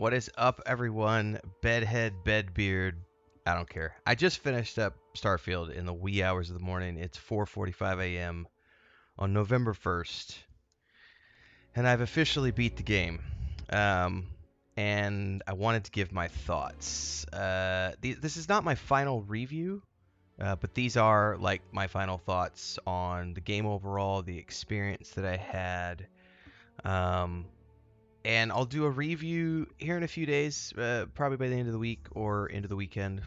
What is up, everyone? Bedhead, bedbeard. I don't care. I just finished up Starfield in the wee hours of the morning. It's 4:45 a.m. on November 1st, and I've officially beat the game. Um, and I wanted to give my thoughts. This is not my final review, but these are like my final thoughts on the game overall, the experience that I had. Um, and I'll do a review here in a few days, probably by the end of the week or into the weekend.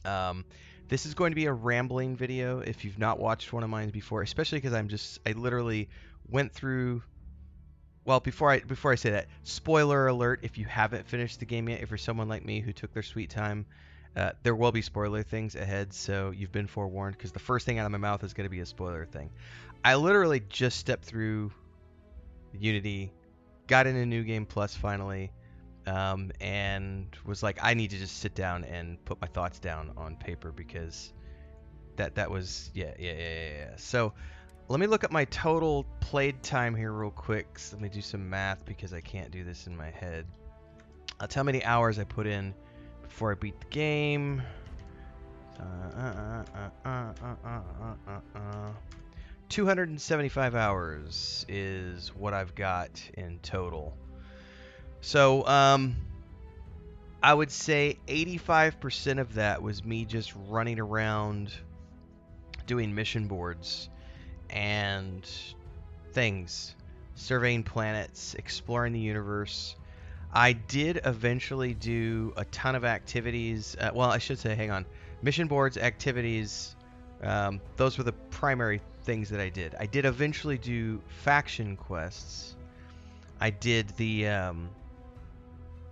Um, this is going to be a rambling video if you've not watched one of mine before, especially because I literally went through. Well, before I say that, spoiler alert: if you haven't finished the game yet, if you're someone like me who took their sweet time, there will be spoiler things ahead, so you've been forewarned. Because the first thing out of my mouth is going to be a spoiler thing. I literally just stepped through Unity, got into New Game Plus finally, and was like, I need to just sit down and put my thoughts down on paper because that was yeah. So let me look at my total played time here real quick. So let me do some math because I can't do this in my head. That's how many hours I put in before I beat the game. 275 hours is what I've got in total. So, I would say 85% of that was me just running around doing mission boards and things, surveying planets, exploring the universe. I did eventually do a ton of activities. Well, I should say, hang on. Mission boards, activities, those were the primary things that I did. I did eventually do faction quests. I did I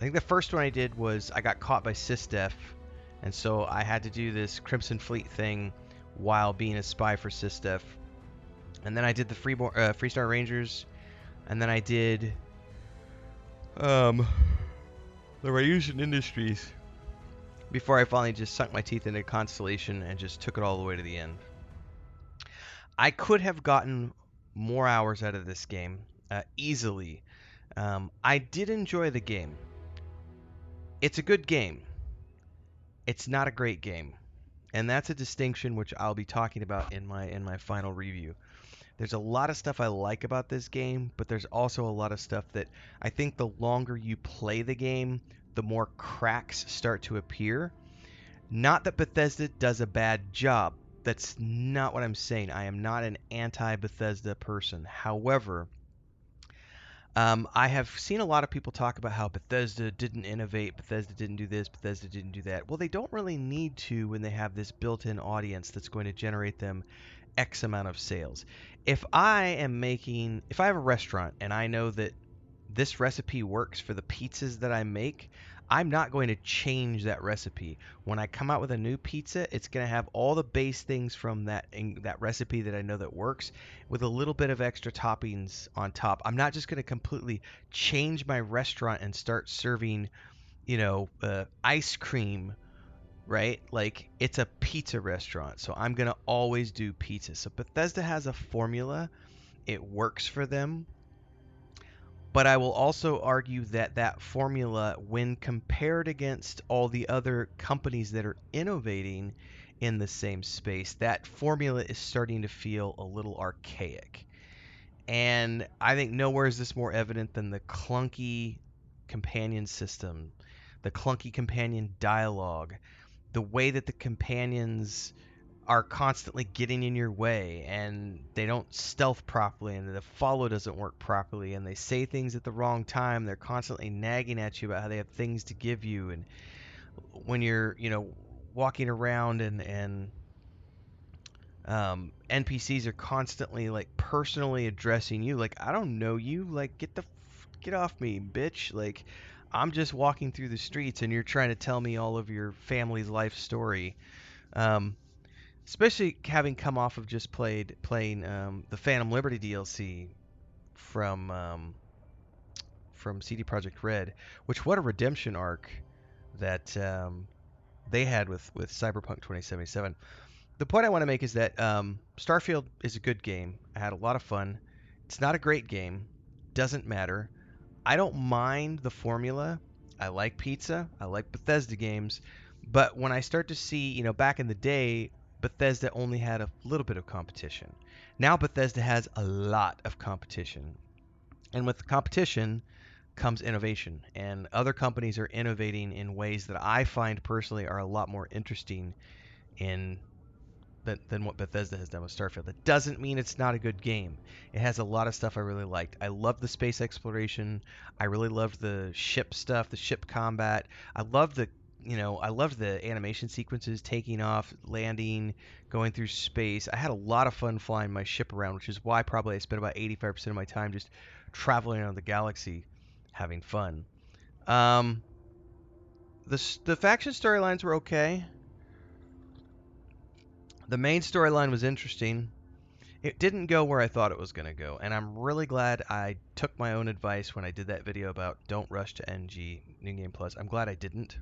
think the first one I did was I got caught by SysDef, and so I had to do this Crimson Fleet thing while being a spy for SysDef. And then I did the Freestar Rangers, and then I did the Ryusen Industries before I finally just sunk my teeth into Constellation and just took it all the way to the end. I could have gotten more hours out of this game easily. I did enjoy the game. It's a good game. It's not a great game. And that's a distinction which I'll be talking about in my final review. There's a lot of stuff I like about this game, but there's also a lot of stuff that I think the longer you play the game, the more cracks start to appear. Not that Bethesda does a bad job. That's not what I'm saying. I am not an anti-Bethesda person. However, I have seen a lot of people talk about how Bethesda didn't innovate, Bethesda didn't do this, Bethesda didn't do that. Well, they don't really need to when they have this built-in audience that's going to generate them X amount of sales. If I have a restaurant and I know that this recipe works for the pizzas that I make, I'm not going to change that recipe. When I come out with a new pizza, it's going to have all the base things from that recipe that I know that works with a little bit of extra toppings on top. I'm not just going to completely change my restaurant and start serving, ice cream, right? Like it's a pizza restaurant, so I'm going to always do pizza. So Bethesda has a formula. It works for them. But I will also argue that that formula, when compared against all the other companies that are innovating in the same space, that formula is starting to feel a little archaic. And I think nowhere is this more evident than the clunky companion system, the clunky companion dialogue, the way that the companions are constantly getting in your way and they don't stealth properly and the follow doesn't work properly and they say things at the wrong time. They're constantly nagging at you about how they have things to give you, and when you're walking around and NPCs are constantly like personally addressing you like, I don't know you, like get off me, bitch. Like, I'm just walking through the streets and you're trying to tell me all of your family's life story. um, Especially having come off of just playing the Phantom Liberty DLC from CD Projekt Red, which, what a redemption arc that they had with Cyberpunk 2077. The point I want to make is that Starfield is a good game. I had a lot of fun. It's not a great game. Doesn't matter. I don't mind the formula. I like pizza. I like Bethesda games. But when I start to see, back in the day, Bethesda only had a little bit of competition. Now Bethesda has a lot of competition. And with the competition comes innovation. And other companies are innovating in ways that I find personally are a lot more interesting in than what Bethesda has done with Starfield. That doesn't mean it's not a good game. It has a lot of stuff I really liked. I love the space exploration. I really loved the ship stuff, the ship combat. I loved I loved the animation sequences, taking off, landing, going through space. I had a lot of fun flying my ship around, which is why probably I spent about 85% of my time just traveling around the galaxy, having fun. Um, the faction storylines were okay. The main storyline was interesting. It didn't go where I thought it was going to go, and I'm really glad I took my own advice when I did that video about don't rush to NG, New Game Plus. I'm glad I didn't.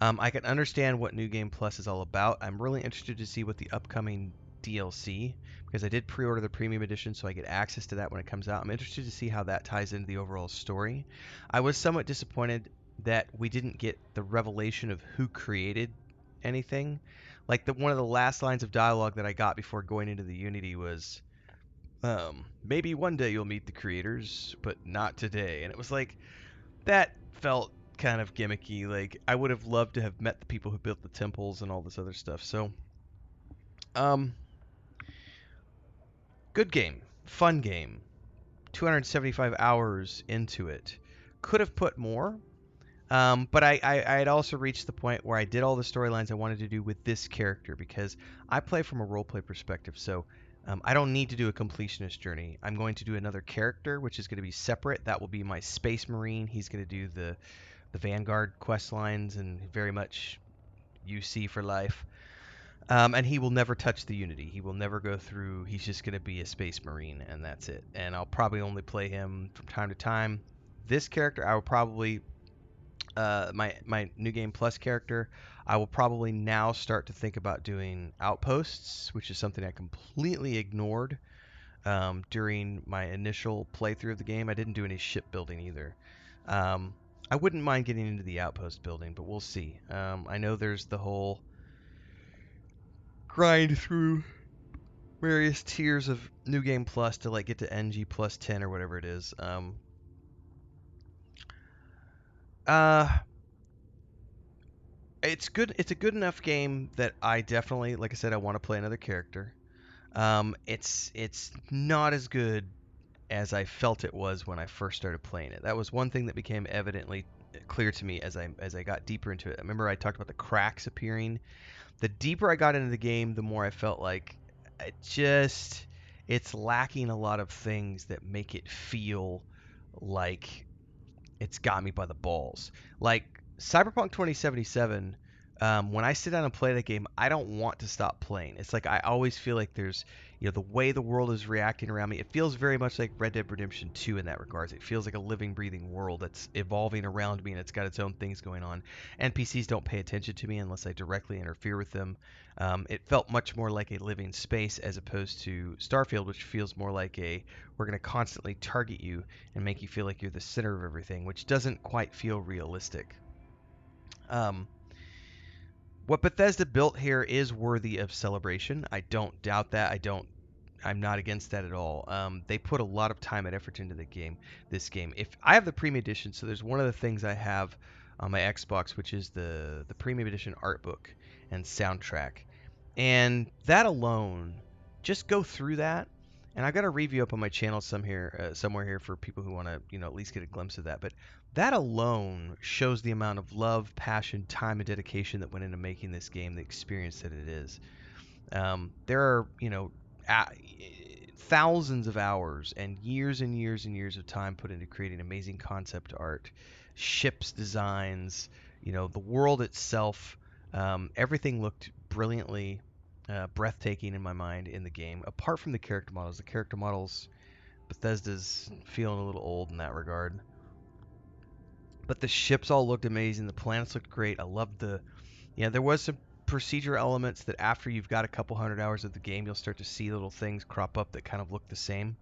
I can understand what New Game Plus is all about. I'm really interested to see what the upcoming DLC, because I did pre-order the premium edition so I get access to that when it comes out. I'm interested to see how that ties into the overall story. I was somewhat disappointed that we didn't get the revelation of who created anything. Like one of the last lines of dialogue that I got before going into the Unity was, maybe one day you'll meet the creators, but not today. And it was like, that felt kind of gimmicky. Like, I would have loved to have met the people who built the temples and all this other stuff. So, um, good game, fun game. 275 hours into it. Could have put more, but I had also reached the point where I did all the storylines I wanted to do with this character because I play from a roleplay perspective. So I don't need to do a completionist journey. I'm going to do another character, which is going to be separate. That will be my Space Marine. He's going to do the Vanguard quest lines and very much UC for life. And he will never touch the Unity. He will never go through. He's just going to be a Space Marine, and that's it. And I'll probably only play him from time to time. This character, I will probably my New Game Plus character. I will probably now start to think about doing outposts, which is something I completely ignored during my initial playthrough of the game. I didn't do any shipbuilding either. Um, I wouldn't mind getting into the outpost building, but we'll see. I know there's the whole grind through various tiers of New Game Plus to like get to NG plus 10 or whatever it is. Uh, it's good. It's a good enough game that I definitely, like I said, I want to play another character. It's not as good as I felt it was when I first started playing it. That was one thing that became evidently clear to me as I got deeper into it. I remember I talked about the cracks appearing. The deeper I got into the game, the more I felt like it's lacking a lot of things that make it feel like it's got me by the balls. Like Cyberpunk 2077, when I sit down and play that game, I don't want to stop playing. It's like I always feel like there's, the way the world is reacting around me. It feels very much like Red Dead Redemption 2 in that regards. It feels like a living, breathing world that's evolving around me and it's got its own things going on. NPCs don't pay attention to me unless I directly interfere with them. It felt much more like a living space as opposed to Starfield, which feels more like we're going to constantly target you and make you feel like you're the center of everything, which doesn't quite feel realistic. Um, what Bethesda built here is worthy of celebration. I don't doubt that. I'm not against that at all. They put a lot of time and effort into the game. This game. If I have the premium edition, so there's one of the things I have on my Xbox, which is the premium edition art book and soundtrack, and that alone, just go through that. And I've got a review up on my channel somewhere here for people who want to, at least get a glimpse of that. But that alone shows the amount of love, passion, time, and dedication that went into making this game the experience that it is. There are, a- thousands of hours and years of time put into creating amazing concept art, ships designs, the world itself. Everything looked brilliantly breathtaking in my mind in the game. Apart from the character models, Bethesda's feeling a little old in that regard. But the ships all looked amazing. The planets looked great. I loved there was some procedure elements that after you've got a couple hundred hours of the game, you'll start to see little things crop up that kind of look the same.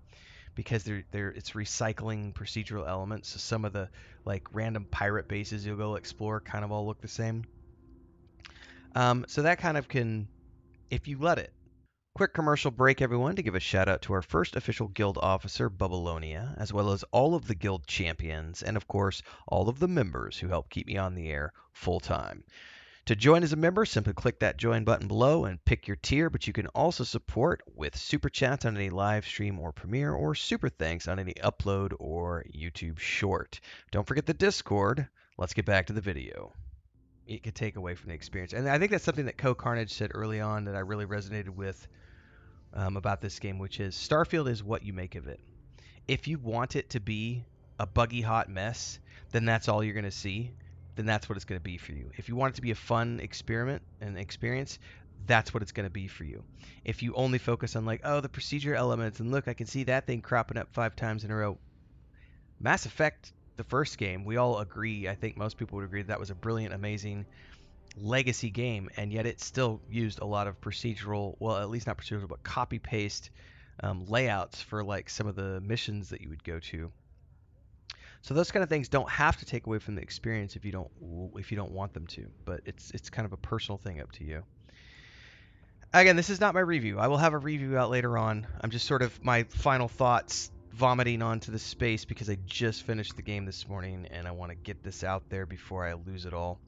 because it's recycling procedural elements. So some of the like random pirate bases you'll go explore kind of all look the same. So that kind of can, if you let it. Quick commercial break, everyone, to give a shout out to our first official guild officer, Bubalonia, as well as all of the guild champions, and of course, all of the members who help keep me on the air full time. To join as a member, simply click that join button below and pick your tier, but you can also support with super chats on any live stream or premiere, or super thanks on any upload or YouTube short. Don't forget the Discord. Let's get back to the video. It could take away from the experience. And I think that's something that Co Carnage said early on that I really resonated with about this game, which is Starfield is what you make of it. If you want it to be a buggy hot mess, then that's all you're going to see. Then that's what it's going to be for you. If you want it to be a fun experiment and experience, that's what it's going to be for you. If you only focus on like, oh, the procedure elements, and look, I can see that thing cropping up 5 times in a row. Mass Effect, the first game, we all agree, I think most people would agree that was a brilliant, amazing legacy game, and yet it still used a lot of procedural, well, at least not procedural, but copy paste layouts for like some of the missions that you would go to. So those kind of things don't have to take away from the experience if you don't want them to, but it's kind of a personal thing up to you. Again, this is not my review. I will have a review out later on. I'm just sort of my final thoughts vomiting onto the space because I just finished the game this morning and I want to get this out there before I lose it all.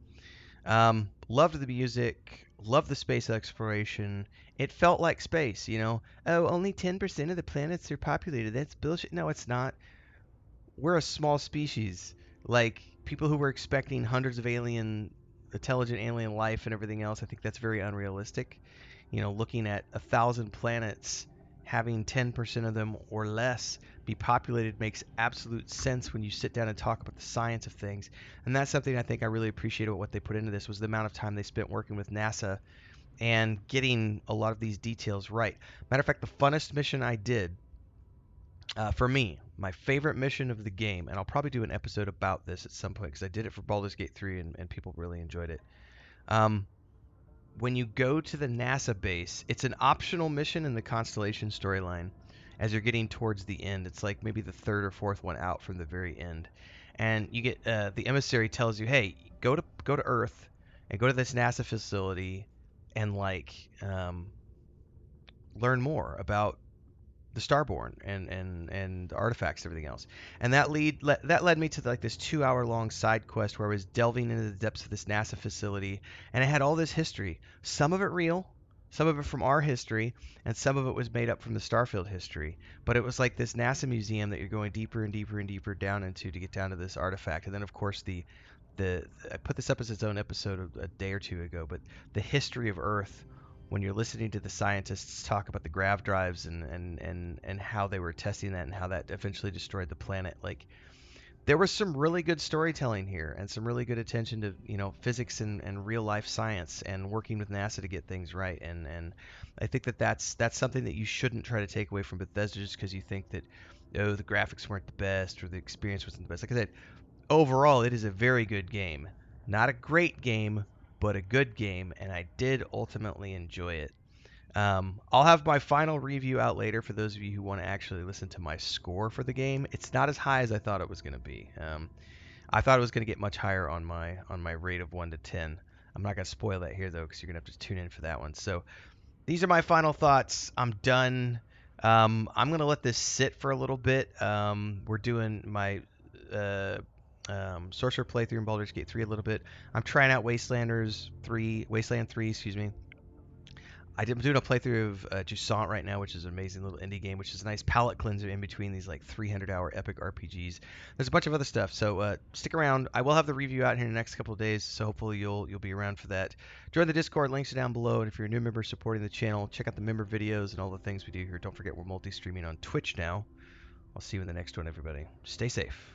Loved the music, loved the space exploration. It felt like space, you know. Oh, only 10% of the planets are populated. That's bullshit. No, it's not. We're a small species. Like people who were expecting hundreds of intelligent alien life and everything else, I think that's very unrealistic. You know, looking at 1,000 planets, having 10% of them or less be populated makes absolute sense when you sit down and talk about the science of things. And that's something I think I really appreciated what they put into this was the amount of time they spent working with NASA and getting a lot of these details right. Matter of fact, the funnest mission I did for me, my favorite mission of the game, and I'll probably do an episode about this at some point because I did it for Baldur's Gate 3 and people really enjoyed it. Um, when you go to the NASA base, it's an optional mission in the Constellation storyline as you're getting towards the end. It's like maybe the third or fourth one out from the very end. And you get the emissary tells you, "Hey, go to Earth and go to this NASA facility and like learn more about the Starborn and artifacts and everything else." And that led me to like this 2 hour long side quest where I was delving into the depths of this NASA facility, and it had all this history. Some of it real, some of it from our history, and some of it was made up from the Starfield history. But it was like this NASA museum that you're going deeper and deeper and deeper down into to get down to this artifact. And then of course the I put this up as its own episode a day or two ago, but the history of Earth when you're listening to the scientists talk about the grav drives and how they were testing that and how that eventually destroyed the planet, like there was some really good storytelling here and some really good attention to physics and real life science and working with NASA to get things right. And I think that's something that you shouldn't try to take away from Bethesda just because you think that the graphics weren't the best or the experience wasn't the best. Like I said, overall it is a very good game, not a great game, but a good game, and I did ultimately enjoy it. I'll have my final review out later for those of you who want to actually listen to my score for the game. It's not as high as I thought it was going to be. I thought it was going to get much higher on my rate of 1 to 10. I'm not going to spoil that here though, because you're going to have to tune in for that one. So these are my final thoughts. I'm done. I'm going to let this sit for a little bit. We're doing my Sorcerer playthrough in Baldur's Gate 3 a little bit. I'm trying out Wasteland 3, excuse me. I'm doing a playthrough of Jusant right now, which is an amazing little indie game, which is a nice palate cleanser in between these like 300-hour epic RPGs. There's a bunch of other stuff, so stick around. I will have the review out here in the next couple of days, so hopefully you'll be around for that. Join the Discord, links are down below, and if you're a new member supporting the channel, check out the member videos and all the things we do here. Don't forget we're multi-streaming on Twitch now. I'll see you in the next one, everybody. Stay safe.